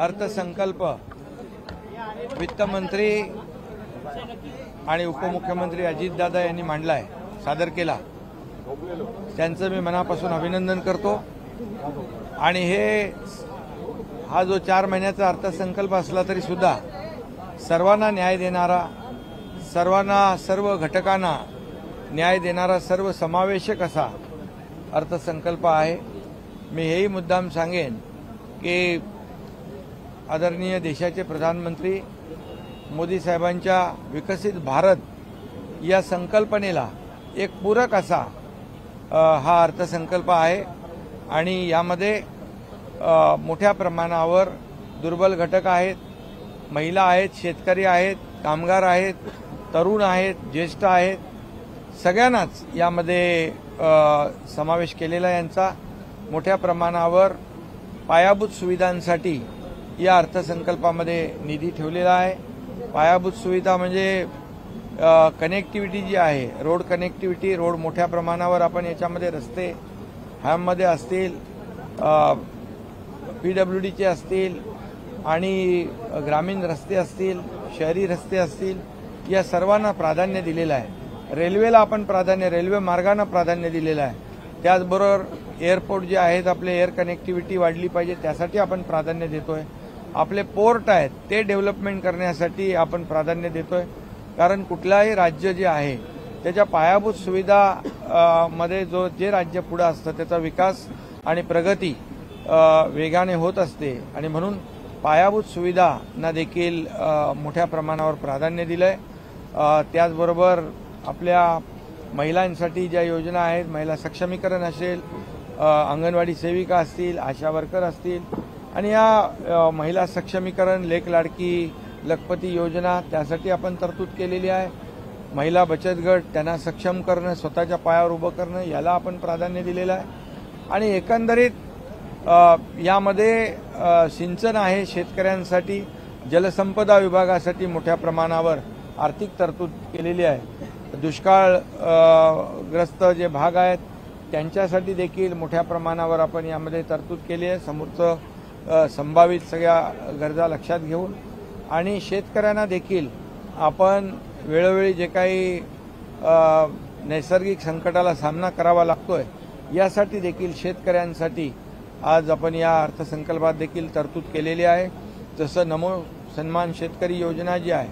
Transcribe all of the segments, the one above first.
अर्थसंकल्प वित्तमंत्री आणि उपमुख्यमंत्री अजितदादा यांनी मांडलाय, सादर केला। त्यांचं मी मनापासून अभिनंदन करतो। आणि हा जो 4 महिन्याचा अर्थसंकल्प असला तरी सुद्धा सर्वांना न्याय देणारा, सर्व घटकांना न्याय देणारा, सर्व समावेशक असा अर्थसंकल्प आहे। मी हेही मुद्दाम सांगेन की आदरणीय देशाचे प्रधानमंत्री मोदी साहेबांच्या विकसित भारत या संकल्पनेला एक पूरक असा हा अर्थसंकल्प आहे। आणि यामध्ये मोठ्या प्रमाणावर दुर्बल घटक आहेत, महिला आहेत, शेतकरी आहेत, कामगार आहेत, तरुण आहेत, ज्येष्ठ आहेत, सगळ्यांनाच यामध्ये समावेश केलेला यांचा मोठ्या प्रमाणावर पायाभूत सुविधांसाठी या अर्थसंकल्पामध्ये निधी ठेवलेला आहे। पायाभूत सुविधा म्हणजे कनेक्टिव्हिटी जी आहे, रोड कनेक्टिव्हिटी, रोड मोठ्या प्रमाणावर आपण याच्यामध्ये रस्ते ह्यामध्ये असतील, PWDचे असतील आणि ग्रामीण रस्ते असतील, शहरी रस्ते असतील, या सर्वांना प्राधान्य दिलेलं आहे। रेल्वेला आपण रेल्वे मार्गांना प्राधान्य दिलेलं आहे। त्याचबरोबर एअरपोर्ट जे आहेत आपले, एअर कनेक्टिव्हिटी वाढली पाहिजे त्यासाठी आपण प्राधान्य देतोय। आपले पोर्ट आहेत ते डेव्हलपमेंट करण्यासाठी आपण प्राधान्य देतोय। कारण कुठलाही राज्य जे आहे त्याच्या पायाभूत सुविधा मध्ये जे राज्य पुढे असतं त्याचा विकास आणि प्रगती वेगाने होत असते। आणि म्हणून पायाभूत सुविधांना देखील मोठ्या प्रमाणावर प्राधान्य दिलंय। त्याचबरोबर आपल्या महिलांसाठी ज्या योजना आहेत, महिला सक्षमीकरण असेल, अंगणवाडी सेविका असतील, आशा वर्कर असतील, आणि या महिला सक्षमीकरण, लेक लाडकी लखपती योजना त्यासाठी आपण तरतूद केलेली आहे। महिला बचत गट त्यांना सक्षम करणं, स्वतःच्या पायावर उभं करणं, याला आपण प्राधान्य दिलेलं आहे। आणि एकंदरीत यामध्ये सिंचन आहे शेतकऱ्यांसाठी, जलसंपदा विभागासाठी मोठ्या प्रमाणावर आर्थिक तरतूद केलेली आहे। दुष्काळग्रस्त जे भाग आहेत त्यांच्यासाठी देखील मोठ्या प्रमाणावर आपण यामध्ये तरतूद केली आहे, समोरचं संभावित सगळ्या गरजा लक्षात घेऊन। आणि शेतकऱ्यांना देखील आपण वेळोवेळी जे काही नैसर्गिक संकटाला सामना करावा लागतोय यासाठी देखील शेतकऱ्यांसाठी आज आपण या अर्थसंकल्पात देखील तरतूद केलेली आहे। जसं नमो सन्मान शेतकरी योजना जी आहे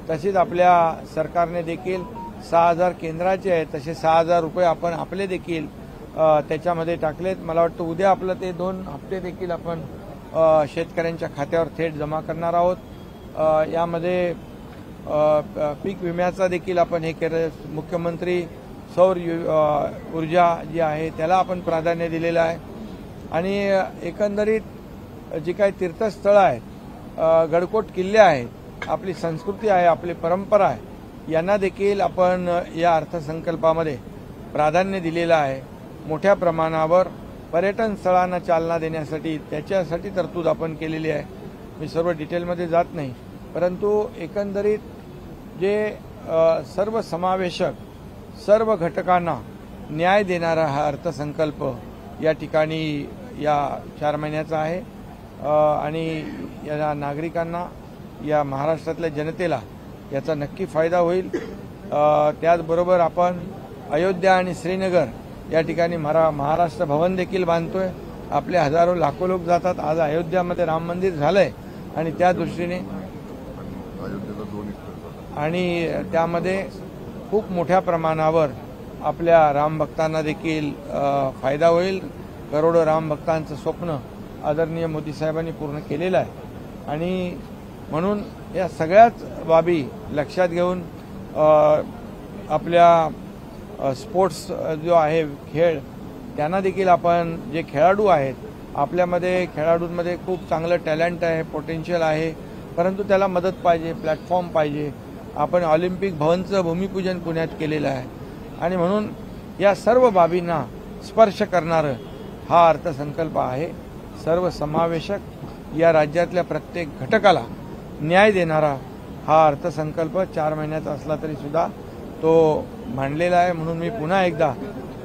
तशीच आपल्या सरकारने देखील 6,000 केंद्राचे आहेत, तसे 6,000 रुपये आपण आपले देखील त्याच्यामध्ये टाकलेत। मला वाटतं उद्या आपलं ते 2 हप्ते देखील आपण शेतकऱ्यांच्या खात्यावर थेट जमा करणार आहोत। यामध्ये पीक विम्याचा देखील आपण हे केलं। मुख्यमंत्री सौर ऊर्जा जी आहे त्याला आपण प्राधान्य दिलेलं आहे। आणि एकंदरीत जी काही तीर्थस्थळं आहेत, गडकोट किल्ले आहेत, आपली संस्कृती आहे, आपली परंपरा आहे, यांना देखील आपण या अर्थसंकल्पामध्ये प्राधान्य दिलेलं आहे। मोठ्या प्रमाणावर पर्यटन स्थळांना चालना देण्यासाठी त्याच्यासाठी तरतूद आपण केलेली आहे। मी सर्व डिटेलमध्ये जात नाही, परंतु एकंदरीत जे सर्वसमावेशक, सर्व घटकांना न्याय देणारा हा अर्थसंकल्प या ठिकाणी या 4 महिन्याचा आहे। आणि या नागरिकांना, या महाराष्ट्रातल्या जनतेला याचा नक्की फायदा होईल। त्याचबरोबर आपण अयोध्या आणि श्रीनगर या ठिकाणी महाराष्ट्र भवन देखील बांधतोय। आपले हजारो लाखो लोक जातात। आज अयोध्यामध्ये राम मंदिर झालंय आणि त्या दृष्टीने आणि त्यामध्ये खूप मोठ्या प्रमाणावर आपल्या राम भक्तांना देखील फायदा होईल। करोडो राम भक्तांचं स्वप्न आदरणीय मोदी साहेबांनी पूर्ण केलेलं आहे। आणि म्हणून या सगळ्याच बाबी लक्षात घेऊन आपल्या स्पोर्ट्स जो आहे खेळ, त्यांना देखील आपण, जे खेळाडू आहेत आपल्यामध्ये, खेळाडूंमध्ये खूप चांगलं टॅलेंट आहे, पोटेन्शियल आहे, परंतु त्याला मदत पाहिजे, प्लॅटफॉर्म पाहिजे। आपण ऑलिम्पिक भवनचं भूमिपूजन पुण्यात केलेलं आहे। आणि म्हणून या सर्व बाबींना स्पर्श करणारं हा अर्थसंकल्प आहे। सर्वसमावेशक, या राज्यातल्या प्रत्येक घटकाला न्याय देणारा हा अर्थसंकल्प 4 महिन्याचा असला तरी सुद्धा तो मांडलेला आहे। म्हणून मी पुन्हा एकदा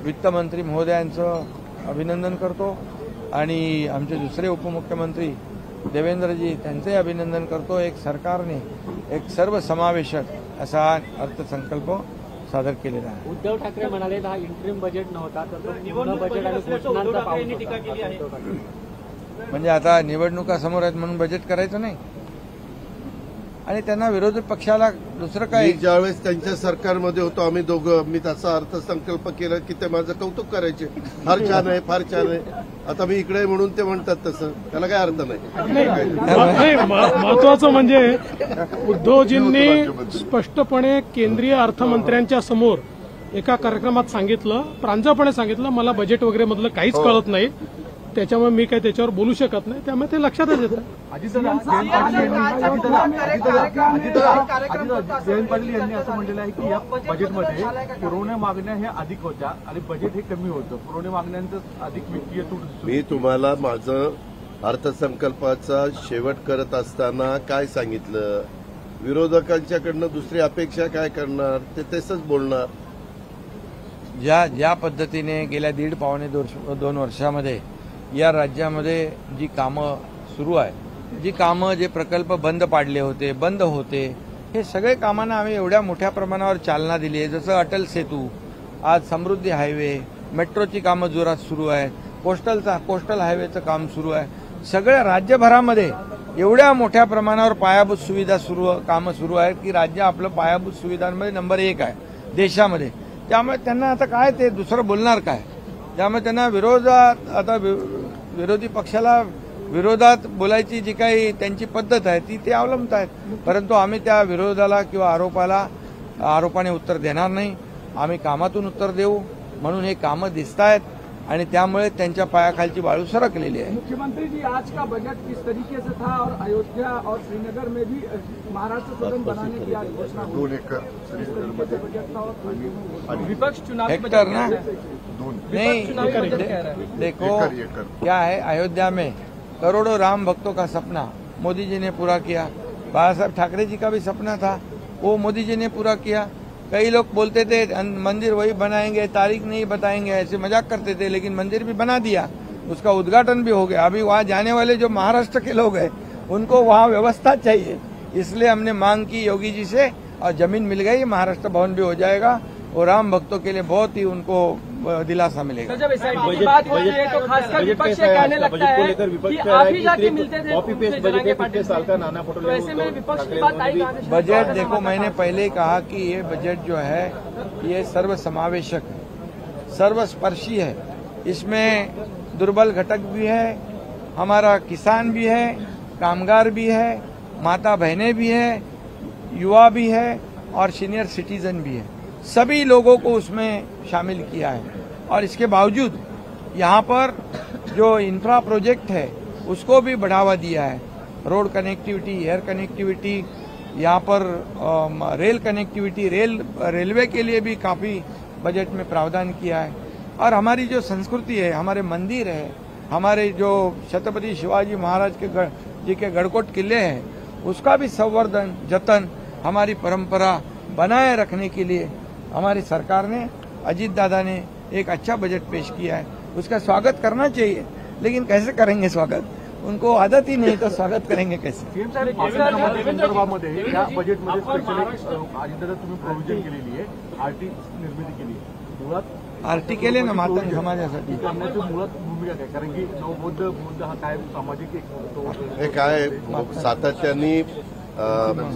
वित्तमंत्री महोदयांचं अभिनंदन करतो आणि आमचे दुसरे उपमुख्यमंत्री देवेंद्रजी त्यांचंही अभिनंदन करतो. एक सरकारने एक सर्वसमावेशक असा अर्थसंकल्प सादर केलेला आहे. उद्धव ठाकरे म्हणाले हा इंटरिम बजेट नव्हता तर तो पूर्ण बजेट आणि घोषणांचा पाऊस होता. म्हणजे आता निवडणुका समोर आहेत म्हणून बजेट करायचं नाही आणि त्यांना विरोधी पक्षाला दुसरं काय. ज्यावेळेस त्यांच्या सरकारमध्ये होतो आम्ही दोघं, मी तसा अर्थसंकल्प केला की ते माझं कौतुक करायचे, फार छान आहे फार छान आहे. आता मी इकडे म्हणून ते म्हणतात तसं, त्याला काय अर्थ नाही. महत्वाचं म्हणजे उद्धवजींनी स्पष्टपणे केंद्रीय अर्थमंत्र्यांच्या समोर एका कार्यक्रमात सांगितलं, प्रांजळपणे सांगितलं, मला बजेट वगैरे मधलं काहीच कळत नाही, त्याच्यामुळे मी काही त्याच्यावर बोलू शकत नाही. त्यामुळे ते लक्षातच येतं. जयंत पाटील यांनी असं म्हटलेलं आहे की या बजेटमध्ये पुरवण्या मागण्या ह्या अधिक होत्या आणि बजेट हे कमी होतं, पुरवण्या मागण्यांचं अधिक वित्तीय तूट. मी तुम्हाला माझं अर्थसंकल्पाचा शेवट करत असताना काय सांगितलं, विरोधकांच्याकडनं दुसरी अपेक्षा काय करणार ते तसंच बोलणार. ज्या पद्धतीने गेल्या 1.5-2 वर्षामध्ये या राज्यामध्ये जी कामं सुरू आहे, जी कामं जे प्रकल्प बंद पाडले होते, बंद होते, हे सगळे कामांना आम्ही एवढ्या मोठ्या प्रमाणावर चालना दिली आहे. जसं अटल सेतू, आज समृद्धी हायवे, मेट्रोची कामं जोरात सुरू आहे, कोस्टल हायवेचं काम सुरू आहे. सगळ्या राज्यभरामध्ये एवढ्या मोठ्या प्रमाणावर पायाभूत सुविधा कामं सुरू आहेत की राज्य आपलं पायाभूत सुविधांमध्ये नंबर 1 आहे देशामध्ये. त्यामुळे त्यांना आता काय ते दुसरं बोलणार काय. त्यामुळे त्यांना विरोधी पक्षाला विरोधात बोलायची जी काही त्यांची पद्धत आहे ती ते अवलंबत आहेत. परंतु आम्ही त्या विरोधाला किंवा आरोपाने उत्तर देणार नाही. आम्ही कामातून उत्तर देऊ. म्हणून हे कामं दिसत आहेत आणि त्यामुळे त्यांच्या पायाखालची वाळू सरकलेली आहे. मुख्यमंत्री जी, आज का बजट किस तरीके से था और अयोध्या और श्रीनगर में भी महाराष्ट्र सदन बनाने की आज घोषणा हुई. 2 एकर बजट था और विपक्ष चुनाव हेक्टर ना नहीं. देखो क्या है, अयोध्या में करोड़ों राम भक्तों का सपना मोदी जी ने पूरा किया. बाला साहब ठाकरे जी का भी सपना था, वो मोदी जी ने पूरा किया. कई लोग बोलते थे मंदिर वही बनाएंगे, तारीख नहीं बताएंगे, ऐसे मजाक करते थे, लेकिन मंदिर भी बना दिया, उसका उद्घाटन भी हो गया. अभी वहाँ जाने वाले जो महाराष्ट्र के लोग हैं उनको वहाँ व्यवस्था चाहिए, इसलिए हमने मांग की योगी जी से और जमीन मिल गई. महाराष्ट्र भवन भी हो जाएगा और राम भक्तों के लिए बहुत ही उनको दिलासा मिलेगा. जब एसआईटी की बात होती है तो खासकर विपक्ष कहने लगता है कि आप ही जाके मिलते थे कॉपी पेस्ट बजट 50 साल का नाना पटोले. तो ऐसे में विपक्ष की बात आई. बजट देखो, मैंने पहले ही कहा कि ये बजट जो है ये सर्वसमावेशक है, सर्वस्पर्शी है. इसमें दुर्बल घटक भी है, हमारा किसान भी है, कामगार भी है, माता बहनें भी है, युवा भी है और सीनियर सिटीजन भी है. सभी लोगों को उसमें शामिल किया है. और इसके बावजूद यहाँ पर जो इंफ्रा प्रोजेक्ट है उसको भी बढ़ावा दिया है. रोड कनेक्टिविटी, एयर कनेक्टिविटी, यहाँ पर रेल कनेक्टिविटी, रेलवे के लिए भी काफ़ी बजट में प्रावधान किया है. और हमारी जो संस्कृति है, हमारे मंदिर है, हमारे जो छत्रपति शिवाजी महाराज जी के गढ़कोट किले हैं, उसका भी संवर्धन, जतन, हमारी परंपरा बनाए रखने के लिए हमारी सरकार ने, अजीत दादा ने एक अच्छा बजट पेश किया है. उसका स्वागत करना चाहिए, लेकिन कैसे करेंगे स्वागत, उनको आदत ही नहीं, तो स्वागत करेंगे कैसे. संदर्भामध्ये या बजेटमध्ये स्पेशली अजितदादा तुम्ही प्रोव्हिजन केलेली आहे, आरटी निर्मिती केली आहे. मुळात आरटी केले ना मातंग समाजासाठी. करण्याची मुळात भूमिका काय, कारण की नवबौद्ध हा काय सामाजिक हे काय सातत्याने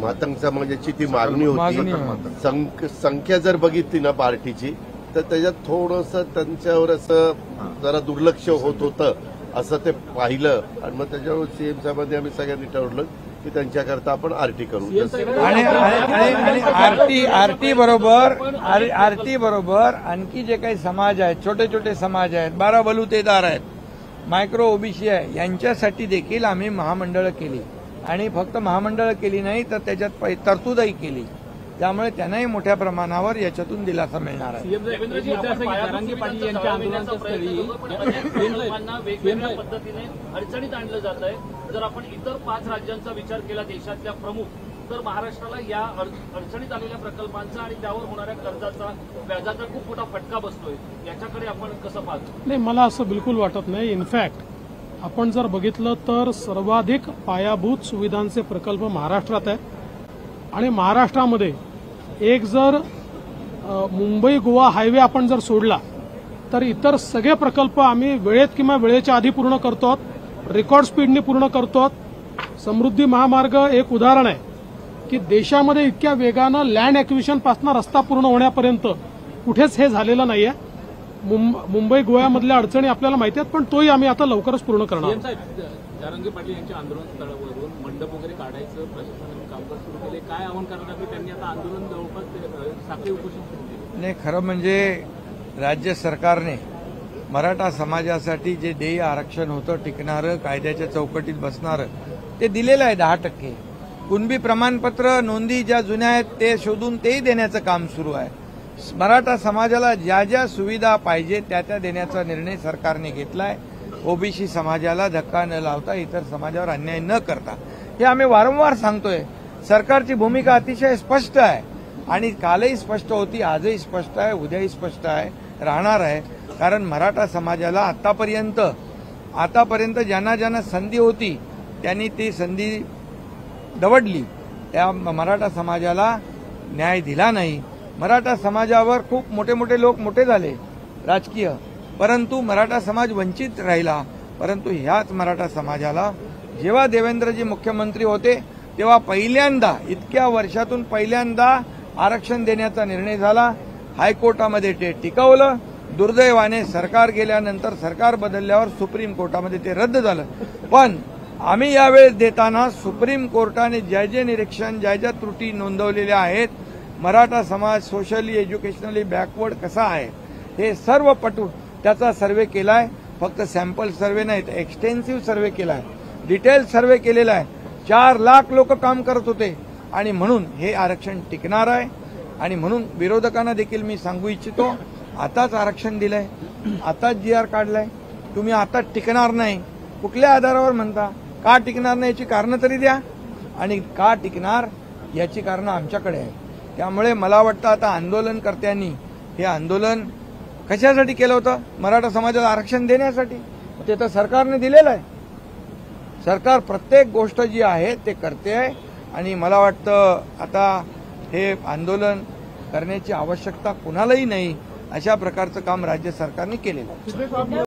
मातंग समाजाची ती मागणी होती. संख्या जर बघितली ना पार्टीची तर त्याच्यात थोडंसं त्यांच्यावर असं जरा दुर्लक्ष होत होतं असं ते पाहिलं आणि मग त्याच्यावर सीएम साहेबांनी आम्ही सगळ्यांनी ठरवलं की त्यांच्याकरता आपण आरटी करू. आणि आरटी बरोबर आणखी जे काही समाज आहेत, छोटे छोटे समाज आहेत, 12 बलुतेदार आहेत, मायक्रो ओबीसी आहे, यांच्यासाठी देखील आम्ही महामंडळं केली. आणि फक्त महामंडळं केली नाही तर त्याच्यात तरतूदही केली. त्यामुळे त्यांनाही मोठ्या प्रमाणावर याच्यातून दिलासा मिळणार आहे. वेगवेगळ्या पद्धतीने अडचणीत आणलं जात आहे. जर आपण इतर 5 राज्यांचा विचार केला देशातल्या प्रमुख, तर महाराष्ट्राला या अडचणीत आलेल्या प्रकल्पांचा आणि त्यावर होणाऱ्या कर्जाचा, व्याजाचा खूप मोठा फटका बसतोय. याच्याकडे आपण कसं पाहतो? नाही, मला असं बिलकुल वाटत नाही. इनफॅक्ट आपण जर बघितलं तर सर्वाधिक पायाभूत सुविधांचे प्रकल्प महाराष्ट्रात आहे आणि महाराष्ट्रामध्ये एक जर मुंबई गोवा हायवे आपण जर सोडला तर इतर सगळे प्रकल्प आम्ही वेळेत किंवा वेळेच्या आधी पूर्ण करतो, रेकॉर्ड स्पीडने पूर्ण करतो. समृद्धी महामार्ग एक उदाहरण आहे की देशामध्ये इतक्या वेगानं लँड ॲक्विजिशन पासून रस्ता पूर्ण होण्यापर्यंत कुठेच हे झालेलं नाहीये. मुंबई गोव्यामधल्या अडचणी आपल्याला माहिती आहेत, पण तोही आम्ही आता लवकरच पूर्ण करणार आहोत. जरांगे पाटील यांच्या आंदोलन स्थळावरून मंडप वगैरे काढायचं प्रशासनाने कामकाज सुरू केले, काय आव्हान करणार की त्यांनी आता आंदोलन जवळपास साखळी उपोषण सुरू केले? नाही, खरं म्हणजे राज्य सरकारने मराठा समाजासाठी जे देय आरक्षण होतं टिकणारं, कायद्याच्या चौकटीत बसणारं, ते दिलेलं आहे 10%. कुणबी प्रमाणपत्र नोंदी ज्या जुन्या आहेत ते शोधून तेही देण्याचं काम सुरू आहे. मराठा समाजाला ज्या ज्या सुविधा पाहिजे त्या त्या देण्याचा निर्णय सरकारने घेतलाय. ओबीसी समाजाला धक्का न लावता, इतर समाजावर अन्याय न करता, हे आम्ही वारंवार सांगतोय. सरकारची भूमिका अतिशय स्पष्ट आहे आणि कालही स्पष्ट होती, आजही स्पष्ट आहे, उद्याही स्पष्ट आहे, राहणार आहे. कारण मराठा समाजाला आतापर्यंत ज्यांना ज्यांना संधी होती त्यांनी ती संधी दवडली. त्या मराठा समाजाला न्याय दिला नाही. मराठा समाजावर खूप मोठे मोठे लोक मोठे झाले राजकीय, परंतु मराठा समाज वंचित राहिला. परंतु ह्याच मराठा समाजाला जेव्हा देवेंद्रजी मुख्यमंत्री होते तेव्हा पहिल्यांदा, इतक्या वर्षातून पहिल्यांदा आरक्षण देण्याचा निर्णय झाला. हायकोर्टामध्ये ते टिकवलं. दुर्दैवाने सरकार गेल्यानंतर, सरकार बदलल्यावर सुप्रीम कोर्टामध्ये ते रद्द झालं. पण आम्ही यावेळेस देताना सुप्रीम कोर्टाने ज्या जे निरीक्षण, ज्या ज्या त्रुटी नोंदवलेल्या आहेत, मराठा समाज सोशली एज्युकेशनली बॅकवर्ड कसा आहे हे सर्व पटून त्याचा सर्व्हे केलाय. फक्त सॅम्पल सर्व्हे नाही तर एक्सटेन्सिव्ह सर्व्हे केलाय, डिटेल सर्व्हे केलेला आहे. 4 लाख लोक काम करत होते आणि म्हणून हे आरक्षण टिकणार आहे. आणि म्हणून विरोधकांना देखील मी सांगू इच्छितो, आताच आरक्षण दिलंय, आताच GR काढलाय, तुम्ही आता टिकणार नाही. कुठल्या आधारावर म्हणता? का टिकणार नाही याची कारणं तरी द्या, आणि का टिकणार याची कारणं आमच्याकडे आहे. त्यामुळे मला वाटतं आता आंदोलनकर्त्यांनी हे आंदोलन कशासाठी केलं होतं? मराठा समाजाला आरक्षण देण्यासाठी. ते तर सरकारने दिलेलं आहे. सरकार प्रत्येक गोष्ट जी आहे ते करते आहे आणि मला वाटतं आता हे आंदोलन करण्याची आवश्यकता कुणालाही नाही. अशा प्रकारचं काम राज्य सरकारने केलेलं आहे.